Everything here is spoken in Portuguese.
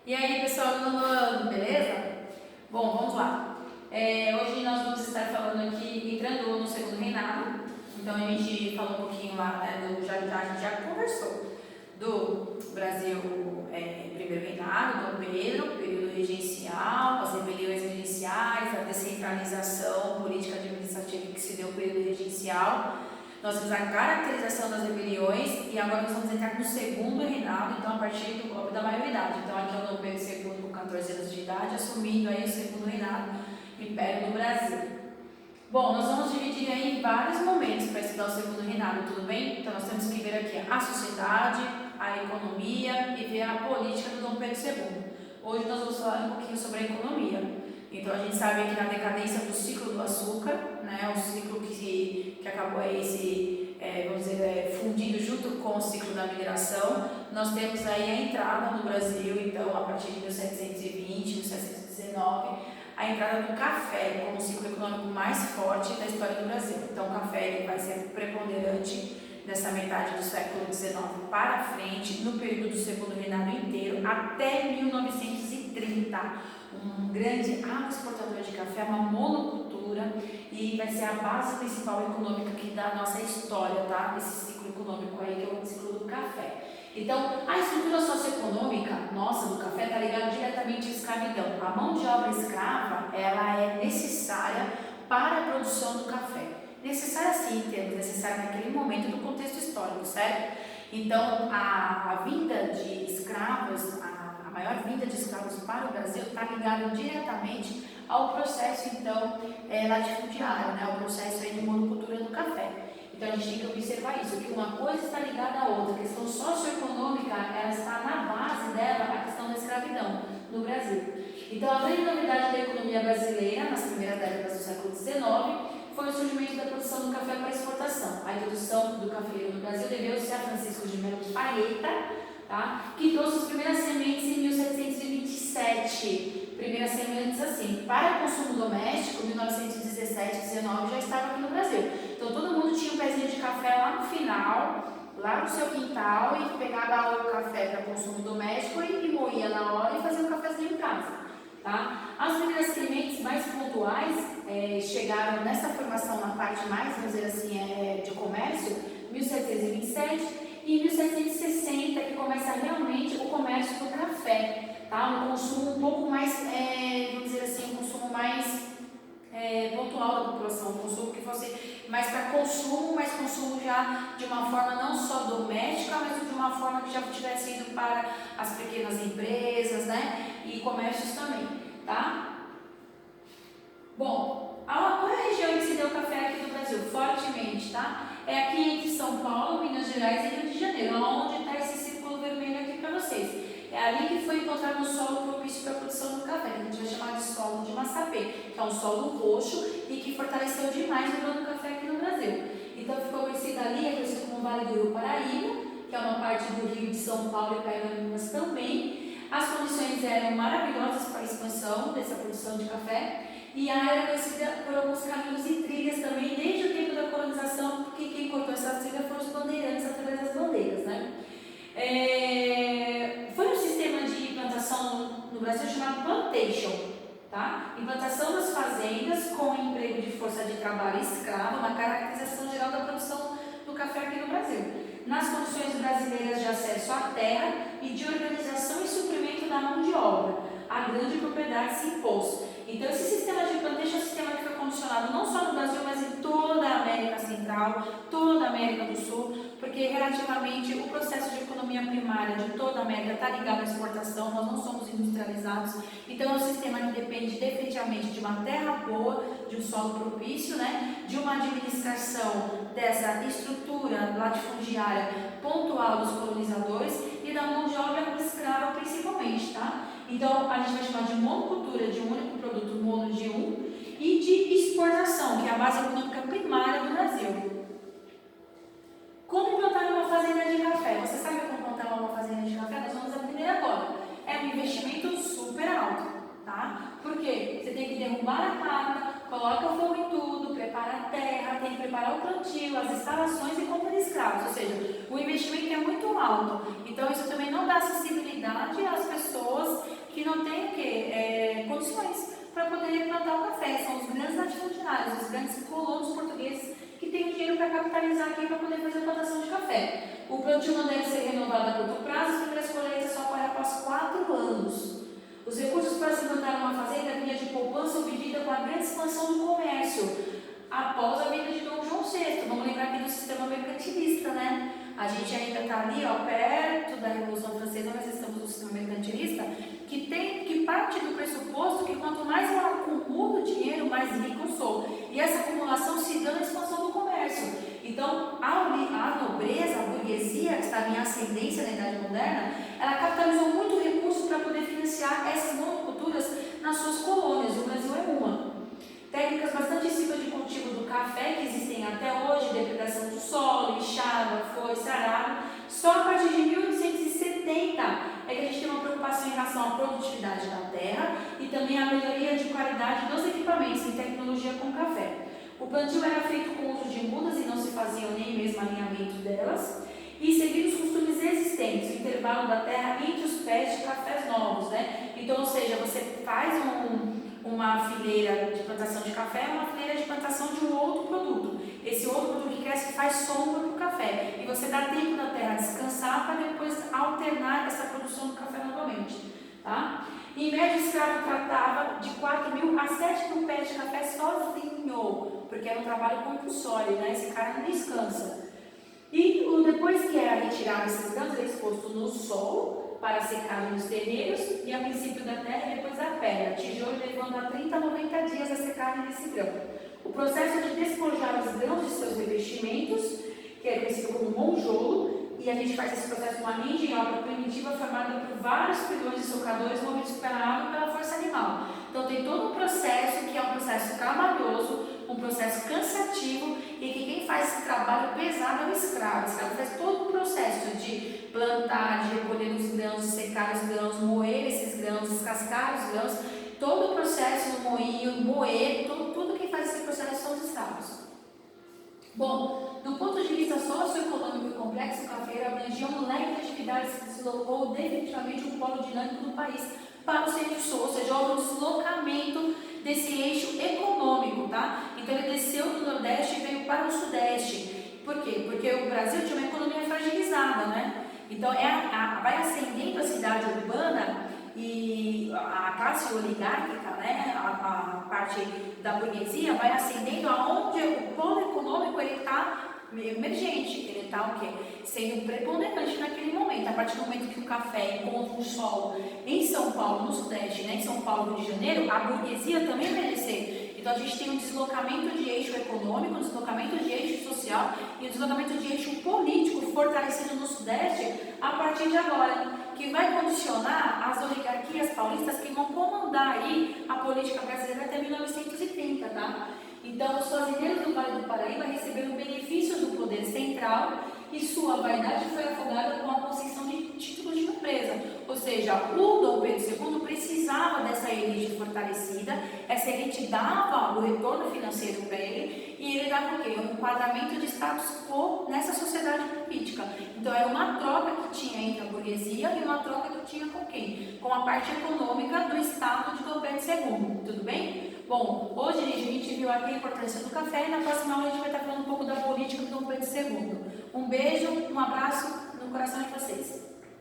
E aí, pessoal do nono ano, beleza? Bom, vamos lá. Hoje nós vamos estar falando aqui, entrando no segundo reinado. Então, a gente falou um pouquinho lá, né, a gente já conversou do Brasil, primeiro reinado, Dom Pedro, período regencial, as rebeliões regenciais, a descentralização política administrativa que se deu no período regencial. Nós vimos a caracterização das rebeliões e agora nós vamos entrar no segundo reinado, então a partir do golpe da maioridade. Então aqui é o Dom Pedro II com 14 anos de idade, assumindo aí o segundo reinado, Império do Brasil. Bom, nós vamos dividir aí em vários momentos para estudar o segundo reinado, tudo bem? Então nós temos que ver aqui a sociedade, a economia e ver a política do Dom Pedro II. Hoje nós vamos falar um pouquinho sobre a economia. Então a gente sabe que na decadência do ciclo do açúcar, né, o ciclo que acabou aí vamos dizer, fundido junto com o ciclo da mineração, nós temos aí a entrada no Brasil, então a partir de 1720, 1719, a entrada do café como o ciclo econômico mais forte da história do Brasil. Então o café ele vai ser preponderante nessa metade do século XIX para frente, no período do segundo reinado inteiro, até 1930. Um grande exportador de café, uma monocultura, e vai ser a base principal econômica aqui da nossa história, tá? Esse ciclo econômico aí, que é o ciclo do café. Então, a estrutura socioeconômica nossa do café está ligada diretamente à escravidão. A mão de obra escrava, ela é necessária para a produção do café. Necessária sim, em termos necessária naquele momento do contexto histórico, certo? Então, a vinda de escravos, a maior vinda de escravos para o Brasil está ligada diretamente ao processo, então, latifundiário, né? Ao processo aí de monocultura do café. Então, a gente tem que observar isso, que uma coisa está ligada à outra. A questão socioeconômica, ela está na base dela, a questão da escravidão no Brasil. Então, a grande novidade da economia brasileira, nas primeiras décadas do século XIX, foi o surgimento da produção do café para exportação. A introdução do café no Brasil deveu-se a Francisco de Melo Pareta, tá? Que trouxe as primeiras sementes em 1727. Primeiras sementes assim, para consumo doméstico, 1917, 19 já estava aqui no Brasil. Então todo mundo tinha um pezinho de café lá no final, lá no seu quintal, e pegava o café para consumo doméstico e moía na hora e fazia um cafezinho em casa. Tá? As primeiras sementes mais pontuais chegaram nessa formação na parte mais, vamos dizer assim, de comércio, 1727 e 1760, que começa realmente o comércio do café, tá? Um consumo um pouco mais, vamos dizer assim, um consumo mais pontual da população, um consumo que fosse mais para consumo, mas consumo já de uma forma não só doméstica, mas de uma forma que já tivesse ido para as pequenas empresas, né? E comércios também, tá? Bom, qual é a região que se deu café aqui no Brasil? Fortemente, tá? É aqui entre São Paulo, Minas Gerais e Rio de Janeiro, onde está esse círculo vermelho aqui para vocês. É ali que foi encontrado um solo propício para a produção do café, que a gente vai chamar de solo de Massapê, que é um solo roxo e que fortaleceu demais o grão do café aqui no Brasil. Então ficou conhecido ali, é conhecido como Vale do Rio Paraíba, que é uma parte do Rio de São Paulo e Paraíba também. As condições eram maravilhosas para a expansão dessa produção de café, e a área era conhecida por alguns caminhos e trilhas também, desde o tempo da colonização, porque quem cortou essas trilhas foram os bandeirantes através das bandeiras, né? Foi um sistema de implantação no Brasil chamado plantation, tá? Implantação das fazendas com emprego de força de trabalho escravo na caracterização geral da produção do café aqui no Brasil, nas condições brasileiras de acesso à terra e de organização e suprimento da mão de obra. A grande propriedade se impôs. Então, esse sistema de plantation é um sistema que foi condicionado não só no Brasil, mas em toda a América Central, toda a América do Sul, porque relativamente o processo de economia primária de toda a América está ligado à exportação, nós não somos industrializados, então é um sistema que depende definitivamente de uma terra boa, de um solo propício, né? De uma administração dessa estrutura latifundiária pontual dos colonizadores e da mão de obra escrava principalmente, tá? Então, a gente vai chamar de monocultura, de um único produto, mono de um, e de exportação, que é a base econômica primária do Brasil. Como implantar uma fazenda de café? Você sabe como implantar uma fazenda de café? Nós vamos aprender agora. É um investimento super alto, tá? Porque você tem que derrubar a mata, coloca o fogo em tudo, prepara a terra, tem que preparar o plantio, as instalações e compra de escravos. Ou seja, o investimento é muito alto. Então, isso também não dá acessibilidade às pessoas não tem o quê? Condições para poder plantar o café. São os grandes latifundiários, os grandes colonos portugueses que têm o dinheiro para capitalizar aqui para poder fazer a plantação de café. O plantio não deve ser renovado a curto prazo, as primeiras colheitas só ocorrem após 4 anos. Os recursos para se plantar uma fazenda vinha de poupança obtida com a grande expansão do comércio após a vinda de Dom João VI. Vamos lembrar aqui do sistema mercantilista, né? A gente ainda está ali, ó, perto da Revolução Francesa, mas estamos no sistema mercantilista, que parte do pressuposto que quanto mais eu acumulo dinheiro, mais rico eu sou. E essa acumulação se dá na expansão do comércio. Então, a nobreza, a burguesia, que estava em ascendência na Idade Moderna, ela capitalizou muito recurso para poder financiar essas monoculturas nas suas colônias. O Brasil é uma. Técnicas bastante simples de cultivo do café, que existem até hoje, depredação do solo, lixada, foice, arado. Só a partir de 1870 é que a gente tem uma preocupação em relação à produtividade da terra e também a melhoria de qualidade dos equipamentos em tecnologia com café. O plantio era feito com uso de mudas e não se fazia nem mesmo alinhamento delas, e seguir os costumes existentes, o intervalo da terra entre os pés de cafés novos, né? Então, ou seja, você faz uma fileira de plantação de café, uma fileira de plantação de um outro produto. Esse outro produto que cresce faz sombra para o café, e você dá tempo da terra descansar para depois alternar essa produção do café novamente, tá? Em média, o escravo tratava de 4.000 a 7.000 pés de café sozinho, porque era um trabalho compulsório, né? Esse cara não descansa. E depois que era retirado esses grãos, ele é exposto no sol para secagem nos terreiros, e a princípio da terra e depois da pedra, tijolo levando a 30 a 90 dias a secagem desse grão. O processo de despojar os grãos de seus revestimentos, que é conhecido como monjolo, e a gente faz esse processo com uma linha de obra primitiva formada por vários pilões e socadores movidos pela água e pela força animal. Então tem todo um processo que é um processo trabalhoso, um processo cansativo, e que quem faz esse trabalho pesado é o escravo. O escravo faz todo o processo de plantar, de recolher os grãos, de secar os grãos, moer esses grãos, descascar os grãos, todo o processo no moinho, moer, tudo quem faz esse processo são os escravos. Bom, do ponto de vista socioeconômico e complexo, o cafeiro abrangia um leque de atividades que deslocou definitivamente um polo dinâmico do país para o centro-sul, ou seja, houve um deslocamento desse eixo econômico, tá? Então ele desceu do Nordeste e veio para o Sudeste. Por quê? Porque o Brasil tinha uma economia fragilizada, né? Então vai ascendendo a cidade urbana e a classe oligárquica, né? A parte da burguesia vai ascendendo aonde o polo econômico ele está emergente, ele está o quê? Sendo preponderante naquele momento. A partir do momento que o café encontra um solo em São Paulo, no Sudeste, né, em São Paulo, Rio de Janeiro, a burguesia também vai descer. Então a gente tem um deslocamento de eixo econômico, um deslocamento de eixo social e um deslocamento de eixo político fortalecido no Sudeste a partir de agora, que vai condicionar as oligarquias paulistas que vão comandar aí a política brasileira até 1930, tá? Então, os fazendeiros do Vale do Paraíba receberam benefícios do poder central e sua vaidade foi afogada com a concessão de títulos de nobreza. Ou seja, o Dom Pedro II precisava dessa elite fortalecida, essa elite dava o retorno financeiro para ele e ele dava o quê? Um enquadramento de status quo nessa sociedade política. Então, era uma troca que tinha entre a burguesia e uma troca que tinha com quem? Com a parte econômica do Estado de Dom Pedro II. Tudo bem? Bom, hoje, gente, a gente viu aqui a importância do café e na próxima aula a gente vai estar falando um pouco da política do Dom Pedro II. Um beijo, um abraço no coração de vocês.